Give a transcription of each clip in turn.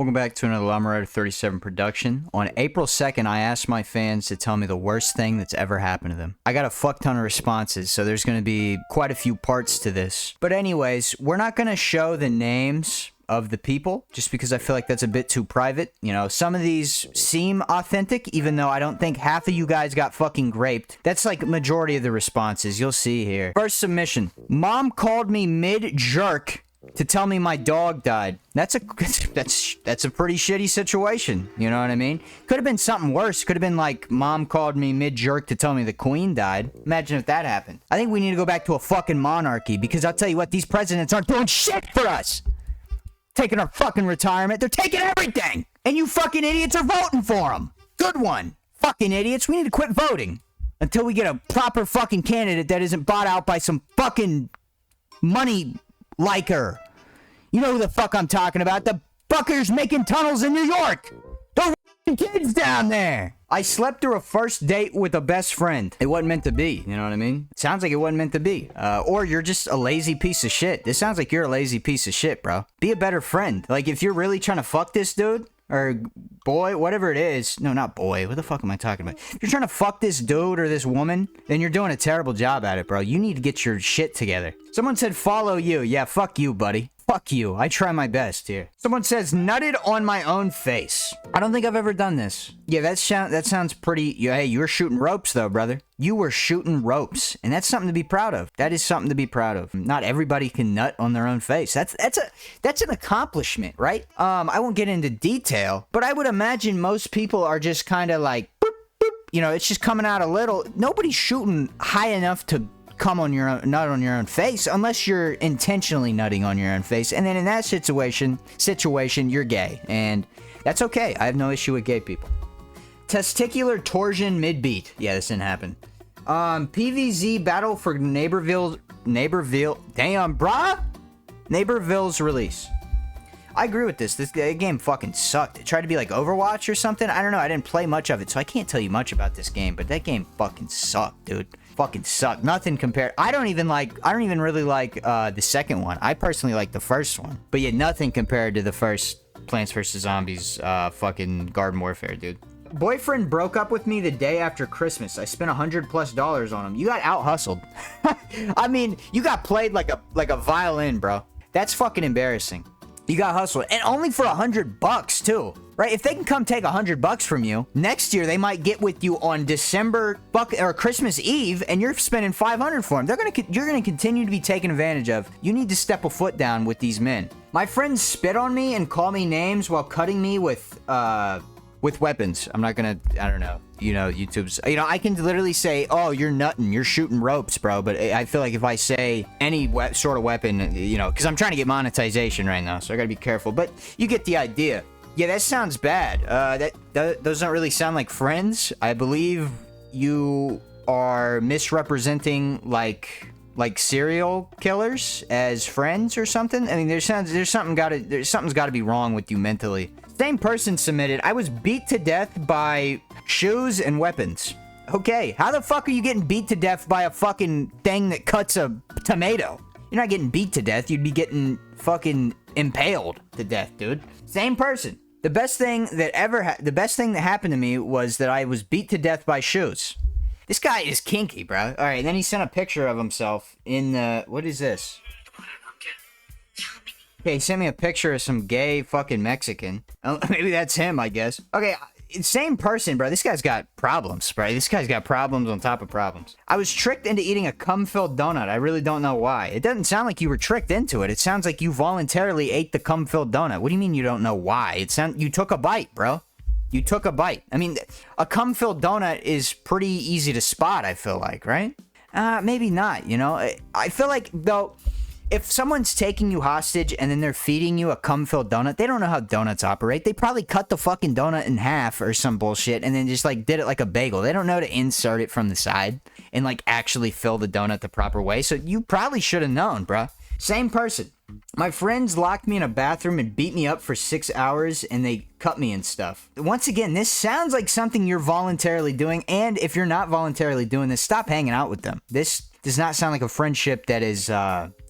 Welcome back to another Llama Rider 37 production. On April 2nd, I asked my fans to tell me the worst thing that's ever happened to them. I got a fuck ton of responses, so there's going to be quite a few parts to this. But anyways, we're not going to show the names of the people, just because I feel like that's a bit too private. You know, some of these seem authentic, even though I don't think half of you guys got fucking raped. That's like majority of the responses. You'll see here. First submission. Mom called me mid-jerk to tell me my dog died. That's a pretty shitty situation. You know what I mean? Could have been something worse. Could have been like, mom called me mid-jerk to tell me the queen died. Imagine if that happened. I think we need to go back to a fucking monarchy, because I'll tell you what, these presidents aren't doing shit for us. Taking our fucking retirement. They're taking everything. And you fucking idiots are voting for them. Good one. Fucking idiots. We need to quit voting until we get a proper fucking candidate that isn't bought out by some fucking money liker. You know who the fuck I'm talking about. The fuckers making tunnels in New York. Those kids down there. I slept through a first date with a best friend. It wasn't meant to be. You know what I mean? Sounds like it wasn't meant to be. Or you're just a lazy piece of shit. This sounds like you're a lazy piece of shit, bro. Be a better friend. Like, if you're really trying to fuck this dude, or boy, whatever it is. No, not boy. What the fuck am I talking about? If you're trying to fuck this dude or this woman, then you're doing a terrible job at it, bro. You need to get your shit together. Someone said follow you. Yeah, fuck you, buddy. Fuck you. I try my best here. Someone says nutted on my own face. I don't think I've ever done this. Yeah, that sounds pretty... Hey, you were shooting ropes, though, brother. You were shooting ropes. And that's something to be proud of. That is something to be proud of. Not everybody can nut on their own face. That's an accomplishment, right? I won't get into detail, but I would imagine most people are just kind of like... Boop, boop. You know, it's just coming out a little. Nobody's shooting high enough to come on your own, nut on your own face, unless you're intentionally nutting on your own face. And then in that situation, you're gay. And that's okay. I have no issue with gay people. Testicular torsion mid-beat. Yeah, this didn't happen. PVZ battle for Neighborville, damn, brah! Neighborville's release. I agree with this. This game fucking sucked. It tried to be like Overwatch or something. I don't know. I didn't play much of it, so I can't tell you much about this game, but that game fucking sucked, dude. Fucking sucked. Nothing compared. I don't even really like the second one. I personally like the first one, but yet nothing compared to the first Plants vs. Zombies fucking Garden Warfare, dude. Boyfriend broke up with me the day after Christmas. I spent $100+ on him. You got out hustled. I mean, you got played like a violin, bro. That's fucking embarrassing. You got hustled, and only for $100 too, right? If they can come take $100 from you next year, they might get with you on December or Christmas Eve, and you're spending $500 for them. You're gonna continue to be taken advantage of. You need to step a foot down with these men. My friends spit on me and call me names while cutting me with weapons. I'm not gonna, I don't know. You know, YouTube's, you know, I can literally say, oh, you're nutting, you're shooting ropes, bro. But I feel like if I say any sort of weapon, you know, because I'm trying to get monetization right now, so I gotta be careful. But you get the idea. Yeah, that sounds bad. Those don't really sound like friends. I believe you are misrepresenting like serial killers as friends or something. I mean, something's gotta be wrong with you mentally. Same person submitted, I was beat to death by shoes and weapons. Okay, how the fuck are you getting beat to death by a fucking thing that cuts a tomato? You're not getting beat to death, you'd be getting fucking impaled to death, dude. Same person. The best thing that happened to me was that I was beat to death by shoes. This guy is kinky, bro. All right, then he sent a picture of himself in the... What is this? Okay, he sent me a picture of some gay fucking Mexican. Oh, maybe that's him, I guess. Okay, same person, bro. This guy's got problems, bro. This guy's got problems on top of problems. I was tricked into eating a cum-filled donut. I really don't know why. It doesn't sound like you were tricked into it. It sounds like you voluntarily ate the cum-filled donut. What do you mean you don't know why? You took a bite, bro. You took a bite. I mean, a cum-filled donut is pretty easy to spot, I feel like, right? Maybe not, you know? I feel like, though... If someone's taking you hostage and then they're feeding you a cum-filled donut, they don't know how donuts operate. They probably cut the fucking donut in half or some bullshit and then just like did it like a bagel. They don't know to insert it from the side and like actually fill the donut the proper way. So you probably should have known, bruh. Same person. My friends locked me in a bathroom and beat me up for 6 hours, and they cut me and stuff. Once again, this sounds like something you're voluntarily doing, and if you're not voluntarily doing this, stop hanging out with them. This does not sound like a friendship that is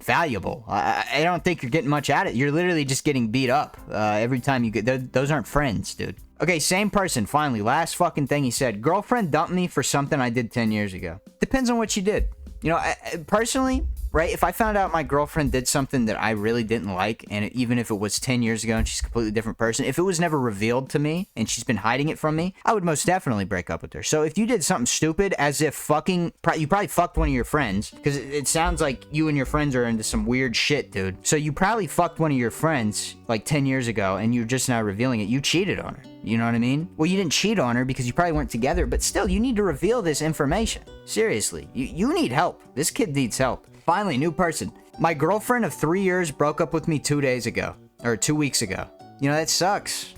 valuable. I don't think you're getting much out of it. You're literally just getting beat up every time you get... Those aren't friends, dude. Okay, same person, finally. Last fucking thing he said. Girlfriend dumped me for something I did 10 years ago. Depends on what you did. You know, personally, right, if I found out my girlfriend did something that I really didn't like, and even if it was 10 years ago and she's a completely different person, if it was never revealed to me and she's been hiding it from me, I would most definitely break up with her. So if you did something stupid, as if fucking... You probably fucked one of your friends, because it sounds like you and your friends are into some weird shit, dude. So you probably fucked one of your friends, like 10 years ago, and you're just now revealing it. You cheated on her. You know what I mean? Well, you didn't cheat on her because you probably weren't together, but still, you need to reveal this information. Seriously, you need help. This kid needs help. Finally, new person. My girlfriend of 3 years broke up with me 2 days ago, or 2 weeks ago. You know, that sucks.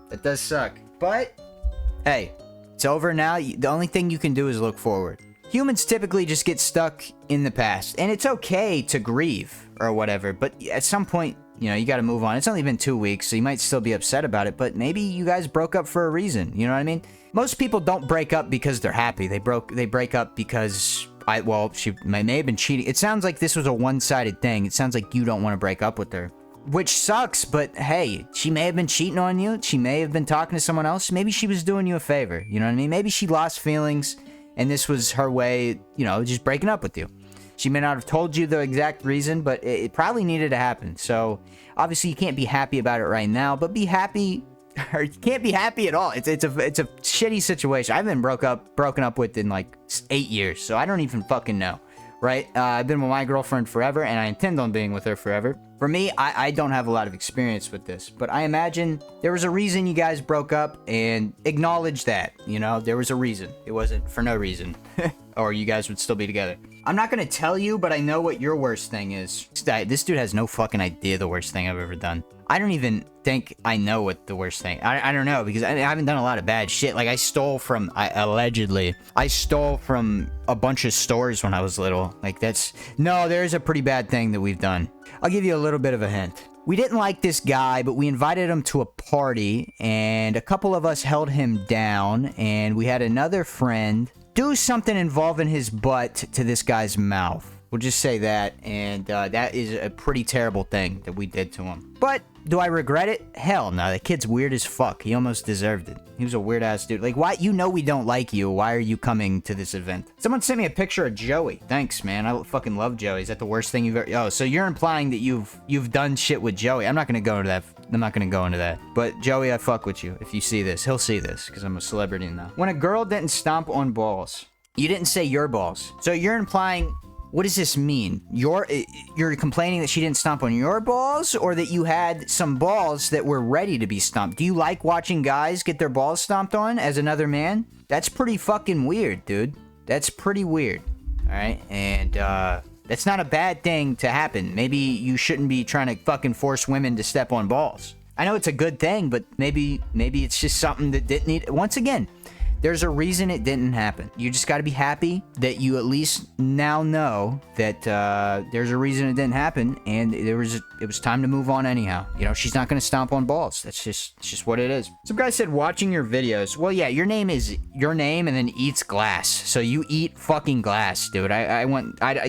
That does suck. But, hey, it's over now. The only thing you can do is look forward. Humans typically just get stuck in the past, and it's okay to grieve or whatever, but at some point, you know, you gotta move on. It's only been 2 weeks, so you might still be upset about it, but maybe you guys broke up for a reason, you know what I mean? Most people don't break up because they're happy. They break up because, she may have been cheating. It sounds like this was a one-sided thing. It sounds like you don't want to break up with her, which sucks, but hey, she may have been cheating on you. She may have been talking to someone else. Maybe she was doing you a favor, you know what I mean? Maybe she lost feelings, and this was her way, you know, just breaking up with you. She may not have told you the exact reason, but it probably needed to happen. So, obviously, you can't be happy about it right now, but be happy, or you can't be happy at all. It's a shitty situation. I've been broken up with in like 8 years, so I don't even fucking know, right? I've been with my girlfriend forever, and I intend on being with her forever. For me, I don't have a lot of experience with this, but I imagine there was a reason you guys broke up, and acknowledge that, you know, there was a reason. It wasn't for no reason, or you guys would still be together. I'm not gonna tell you, but I know what your worst thing is. This dude has no fucking idea the worst thing I've ever done. I don't even think I know what the worst thing... I don't know, because I haven't done a lot of bad shit. Like, I stole from... allegedly. I stole from a bunch of stores when I was little. Like, that's... No, there's a pretty bad thing that we've done. I'll give you a little bit of a hint. We didn't like this guy, but we invited him to a party, and a couple of us held him down, and we had another friend do something involving his butt to this guy's mouth. We'll just say that, and that is a pretty terrible thing that we did to him. But, do I regret it? Hell no, that kid's weird as fuck. He almost deserved it. He was a weird-ass dude. Like, why? You know we don't like you. Why are you coming to this event? Someone sent me a picture of Joey. Thanks, man. I fucking love Joey. Is that the worst thing you've ever... Oh, so you're implying that you've done shit with Joey. I'm not gonna go into that. I'm not gonna go into that. But, Joey, I fuck with you. If you see this, he'll see this, because I'm a celebrity now. When a girl didn't stomp on balls, you didn't say your balls. So you're implying... What does this mean? You're complaining that she didn't stomp on your balls, or that you had some balls that were ready to be stomped? Do you like watching guys get their balls stomped on as another man? That's pretty fucking weird, dude. That's pretty weird. Alright? And, that's not a bad thing to happen. Maybe you shouldn't be trying to fucking force women to step on balls. I know it's a good thing, but maybe it's just something that didn't need... Once again... There's a reason it didn't happen. You just gotta be happy that you at least now know that there's a reason it didn't happen, and it was time to move on anyhow. You know, she's not gonna stomp on balls. It's just what it is. Some guy said watching your videos. Well, yeah, your name is your name and then eats glass. So you eat fucking glass, dude.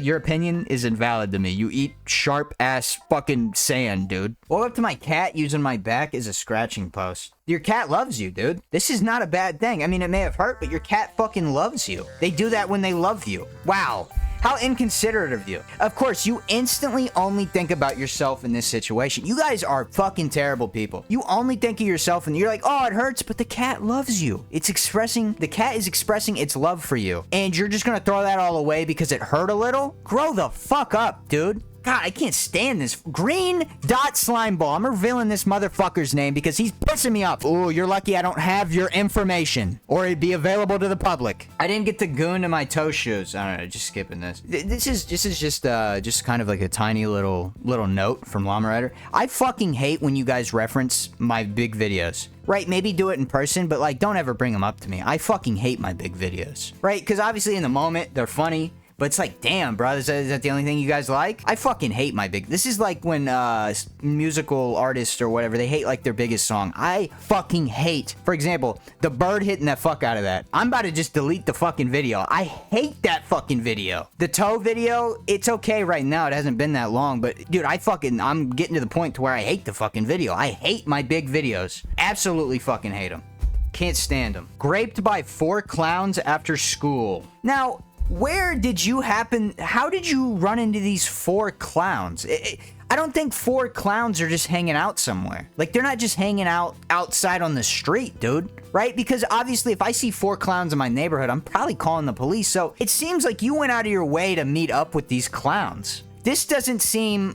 Your opinion is invalid to me. You eat sharp ass fucking sand, dude. Well, up to my cat using my back is a scratching post. Your cat loves you, dude. This is not a bad thing. I mean, it may have hurt, but your cat fucking loves you. They do that when they love you. Wow. How inconsiderate of you. Of course, you instantly only think about yourself in this situation. You guys are fucking terrible people. You only think of yourself and you're like, oh, it hurts, but the cat loves you. The cat is expressing its love for you. And you're just gonna throw that all away because it hurt a little? Grow the fuck up, dude. God, I can't stand this. Green dot slime ball. I'm revealing this motherfucker's name because he's pissing me off. Ooh, you're lucky I don't have your information, or it'd be available to the public. I didn't get the goon to my toe shoes. I don't know, just skipping this. This is just kind of like a tiny little note from Llama Rider. I fucking hate when you guys reference my big videos. Right, maybe do it in person, but like, don't ever bring them up to me. I fucking hate my big videos. Right, because obviously in the moment, they're funny. But it's like, damn, bro, is that the only thing you guys like? I fucking hate my big... This is like when musical artists or whatever, they hate like their biggest song. I fucking hate, for example, the bird hitting the fuck out of that. I'm about to just delete the fucking video. I hate that fucking video. The toe video, it's okay right now. It hasn't been that long, but dude, I'm getting to the point to where I hate the fucking video. I hate my big videos. Absolutely fucking hate them. Can't stand them. Graped by 4 clowns after school. Now, where did you happen? How did you run into these 4 clowns? I don't think 4 clowns are just hanging out somewhere. Like, they're not just hanging out outside on the street, dude. Right? Because obviously, if I see 4 clowns in my neighborhood, I'm probably calling the police. So it seems like you went out of your way to meet up with these clowns. This doesn't seem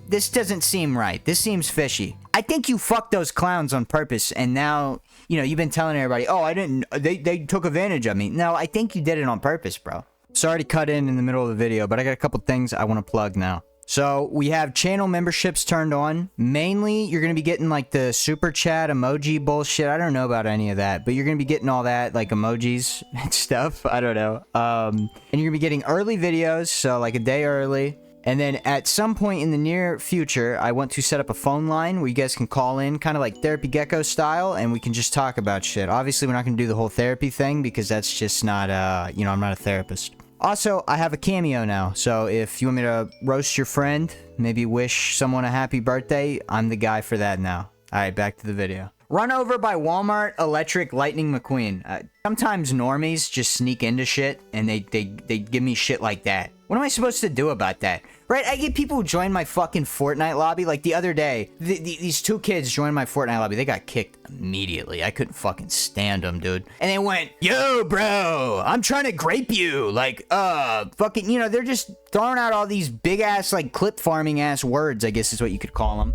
right. This seems fishy. I think you fucked those clowns on purpose, and now, you know, you've been telling everybody, oh, they took advantage of me. No, I think you did it on purpose, bro. Sorry to cut in the middle of the video, but I got a couple things I want to plug now. So we have channel memberships turned on. Mainly, you're going to be getting like the super chat emoji bullshit. I don't know about any of that, but you're going to be getting all that, like emojis and stuff. I don't know. And you're going to be getting early videos, so like a day early. And then at some point in the near future, I want to set up a phone line where you guys can call in, kind of like Therapy Gecko style, and we can just talk about shit. Obviously, we're not going to do the whole therapy thing because that's just not, you know, I'm not a therapist. Also, I have a Cameo now, so if you want me to roast your friend, maybe wish someone a happy birthday, I'm the guy for that now. Alright, back to the video. Run over by Walmart Electric Lightning McQueen. Sometimes normies just sneak into shit, and they give me shit like that. What am I supposed to do about that? Right, I get people who join my fucking Fortnite lobby. Like the other day, these 2 kids joined my Fortnite lobby. They got kicked immediately. I couldn't fucking stand them, dude. And they went, yo, bro, I'm trying to grape you. Like, fucking, you know, they're just throwing out all these big ass, like, clip farming ass words, I guess is what you could call them.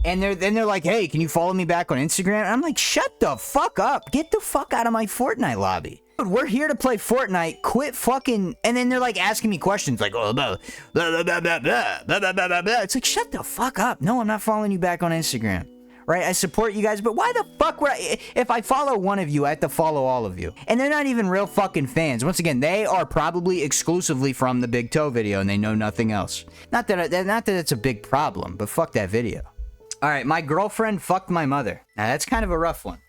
And they're like, hey, can you follow me back on Instagram? And I'm like, shut the fuck up. Get the fuck out of my Fortnite lobby. Dude, we're here to play Fortnite. Quit fucking... And then they're like asking me questions like, oh, blah, blah, blah, blah, blah, blah, blah, blah, blah, blah. It's like, shut the fuck up. No, I'm not following you back on Instagram. Right? I support you guys, but why the fuck would I... If I follow one of you, I have to follow all of you. And they're not even real fucking fans. Once again, they are probably exclusively from the Big Toe video and they know nothing else. Not that it's a big problem, but fuck that video. Alright, my girlfriend fucked my mother. Now, that's kind of a rough one.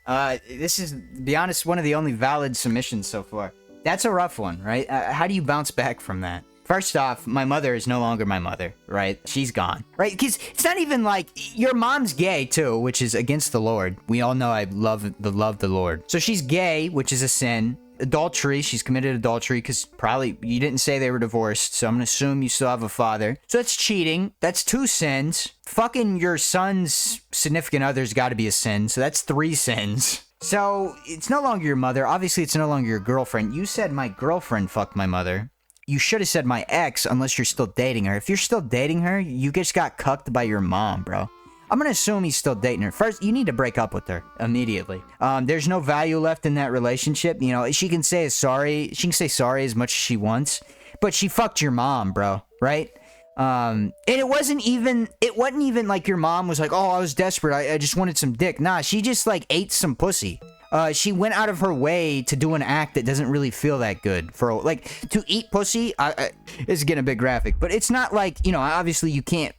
This is, to be honest, one of the only valid submissions so far. That's a rough one, right? How do you bounce back from that? First off, my mother is no longer my mother, right? She's gone, right? Because it's not even like, your mom's gay, too, which is against the Lord. We all know I love the Lord. So she's gay, which is a sin. Adultery, she's committed adultery because probably you didn't say they were divorced, so I'm gonna assume you still have a father. So that's cheating. That's 2 sins. Fucking your son's significant other's gotta be a sin, so that's 3 sins. So it's no longer your mother. Obviously, it's no longer your girlfriend. You said my girlfriend fucked my mother. You should have said my ex unless you're still dating her. If you're still dating her, you just got cucked by your mom, bro. I'm gonna assume he's still dating her. First, you need to break up with her immediately. There's no value left in that relationship. You know, she can say sorry. She can say sorry as much as she wants, but she fucked your mom, bro. Right? And it wasn't even like your mom was like, oh, I was desperate. I just wanted some dick. Nah, she just like ate some pussy. She went out of her way to do an act that doesn't really feel that good for like to eat pussy. It's getting a bit graphic, but it's not like, you know, obviously you can't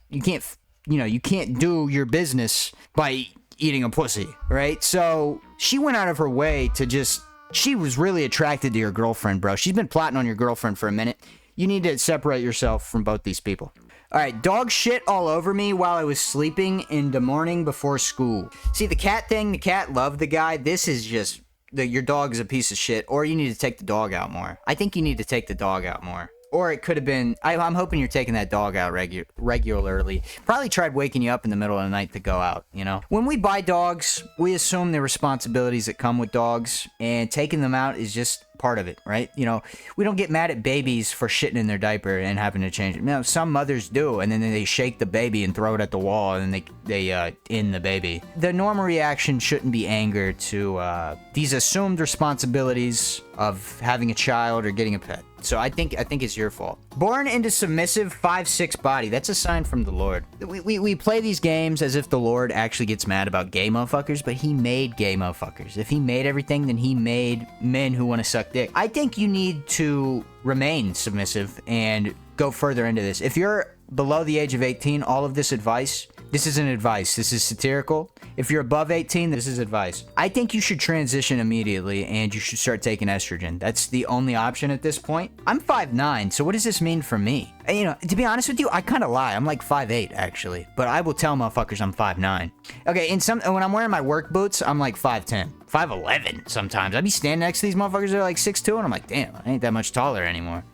do your business by eating a pussy, right? So she went out of her way to she was really attracted to your girlfriend, bro. She's been plotting on your girlfriend for a minute. You need to separate yourself from both these people. All right, dog shit all over me while I was sleeping in the morning before school. See, the cat thing, the cat loved the guy. This is just, your dog is a piece of shit, or you need to take the dog out more. I think you need to take the dog out more. Or it could have been, I'm hoping you're taking that dog out regularly. Probably tried waking you up in the middle of the night to go out, you know? When we buy dogs, we assume the responsibilities that come with dogs, and taking them out is just part of it, right? You know, we don't get mad at babies for shitting in their diaper and having to change it. You know, some mothers do, and then they shake the baby and throw it at the wall, and then they in the baby. The normal reaction shouldn't be anger to these assumed responsibilities of having a child or getting a pet. So I think it's your fault. Born into submissive 5'6" body. That's a sign from the Lord. We play these games as if the Lord actually gets mad about gay motherfuckers, but he made gay motherfuckers. If he made everything, then he made men who want to suck dick. I think you need to remain submissive and go further into this. If you're below the age of 18, all of this advice, this isn't advice. This is satirical. If you're above 18, this is advice. I think you should transition immediately and you should start taking estrogen. That's the only option at this point. I'm 5'9", so what does this mean for me? And, you know, to be honest with you, I kind of lie. I'm like 5'8", actually. But I will tell motherfuckers I'm 5'9". Okay, when I'm wearing my work boots, I'm like 5'10". 5'11" sometimes. I'd be standing next to these motherfuckers that are like 6'2", and I'm like, damn, I ain't that much taller anymore.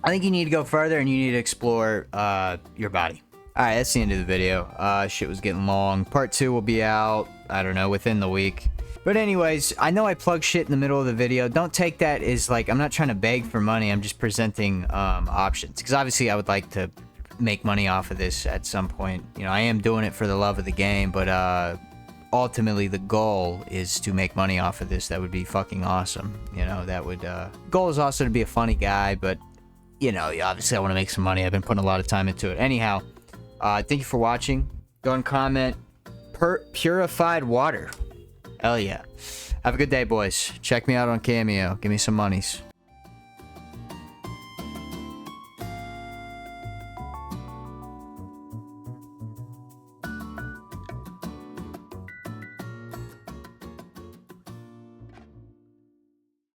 I think you need to go further and you need to explore your body. Alright, that's the end of the video. Shit was getting long. Part 2 will be out, I don't know, within the week. But anyways, I know I plug shit in the middle of the video. Don't take that as, like, I'm not trying to beg for money. I'm just presenting options. Because obviously I would like to make money off of this at some point. You know, I am doing it for the love of the game, but ultimately the goal is to make money off of this. That would be fucking awesome. You know, that would... goal is also to be a funny guy, but, you know, obviously I want to make some money. I've been putting a lot of time into it. Anyhow... thank you for watching. Go and comment. Purified water. Hell yeah. Have a good day, boys. Check me out on Cameo. Give me some monies.